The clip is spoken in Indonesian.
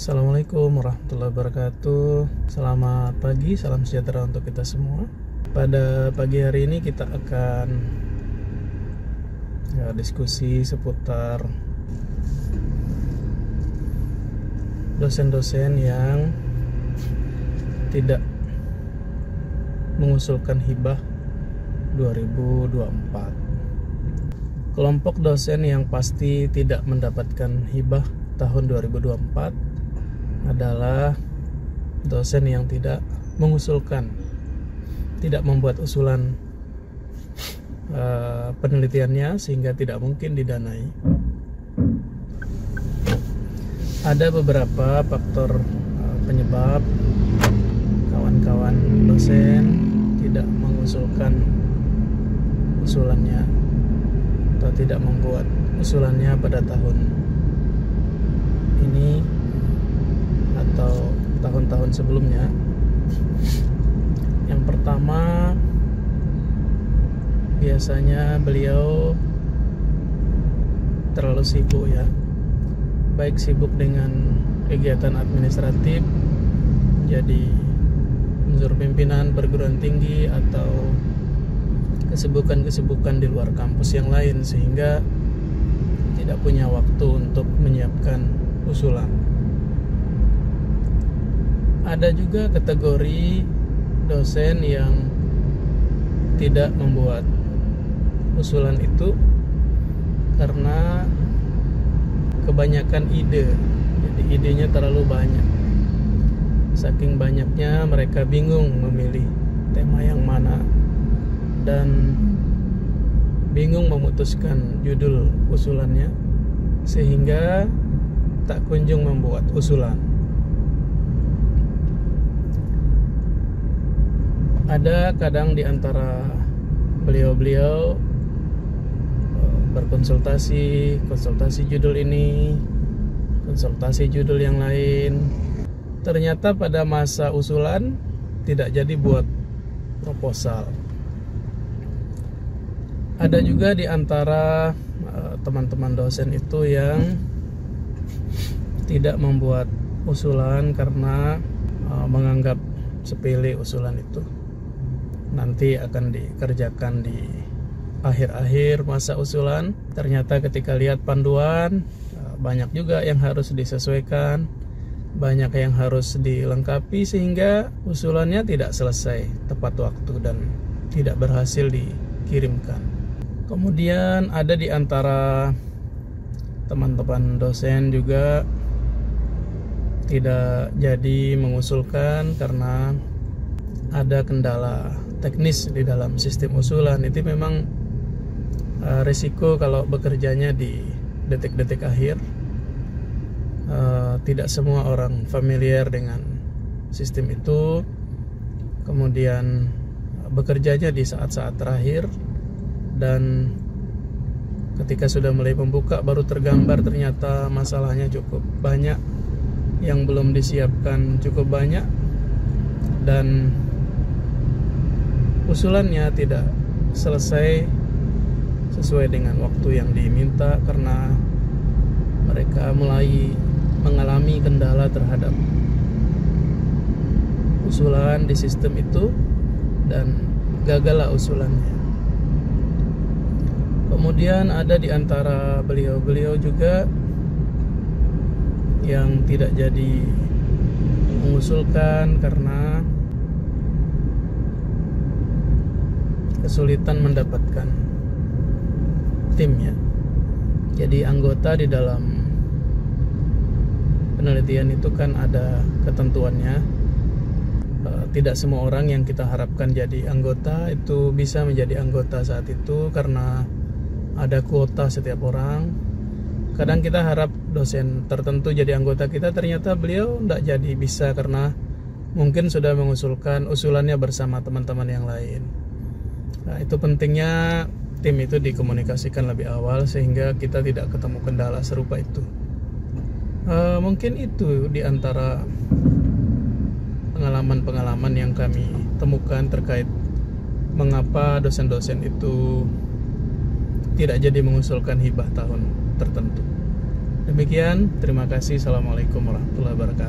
Assalamualaikum warahmatullahi wabarakatuh. Selamat pagi, salam sejahtera untuk kita semua. Pada pagi hari ini kita akan diskusi seputar dosen-dosen yang tidak mengusulkan hibah 2024. Kelompok dosen yang pasti tidak mendapatkan hibah tahun 2024 adalah dosen yang tidak mengusulkan, tidak membuat usulan penelitiannya sehingga tidak mungkin didanai. Ada beberapa faktor penyebab kawan-kawan dosen tidak mengusulkan usulannya atau tidak membuat usulannya pada tahun ini atau tahun-tahun sebelumnya. Yang pertama, biasanya beliau terlalu sibuk ya, baik sibuk dengan kegiatan administratif, jadi unsur pimpinan perguruan tinggi atau kesibukan-kesibukan di luar kampus yang lain, sehingga tidak punya waktu untuk menyiapkan usulan. Ada juga kategori dosen yang tidak membuat usulan itu karena kebanyakan ide. Jadi idenya terlalu banyak. Saking banyaknya mereka bingung memilih tema yang mana dan bingung memutuskan judul usulannya, sehingga tak kunjung membuat usulan. Ada kadang di antara beliau-beliau berkonsultasi, konsultasi judul ini, konsultasi judul yang lain. Ternyata pada masa usulan tidak jadi buat proposal. Ada juga di antara teman-teman dosen itu yang tidak membuat usulan karena menganggap sepele usulan itu. Nanti akan dikerjakan di akhir-akhir masa usulan. Ternyata ketika lihat panduan, banyak juga yang harus disesuaikan, banyak yang harus dilengkapi, sehingga usulannya tidak selesai tepat waktu dan tidak berhasil dikirimkan. Kemudian ada di antara teman-teman dosen juga tidak jadi mengusulkan karena ada kendala teknis di dalam sistem usulan. Itu memang risiko kalau bekerjanya di detik-detik akhir. Tidak semua orang familiar dengan sistem itu, kemudian bekerjanya di saat-saat terakhir, dan ketika sudah mulai membuka baru tergambar ternyata masalahnya cukup banyak, yang belum disiapkan cukup banyak, dan usulannya tidak selesai sesuai dengan waktu yang diminta karena mereka mulai mengalami kendala terhadap usulan di sistem itu dan gagallah usulannya. Kemudian ada di antara beliau-beliau juga yang tidak jadi mengusulkan karena kesulitan mendapatkan tim ya. Jadi anggota di dalam penelitian itu kan ada ketentuannya. Tidak semua orang yang kita harapkan jadi anggota itu bisa menjadi anggota saat itu karena ada kuota setiap orang. Kadang kita harap dosen tertentu jadi anggota kita, ternyata beliau tidak jadi bisa karena mungkin sudah mengusulkan usulannya bersama teman-teman yang lain. Nah, itu pentingnya tim itu dikomunikasikan lebih awal sehingga kita tidak ketemu kendala serupa itu. Mungkin itu di antara pengalaman-pengalaman yang kami temukan terkait mengapa dosen-dosen itu tidak jadi mengusulkan hibah tahun tertentu. Demikian, terima kasih. Assalamualaikum warahmatullahi wabarakatuh.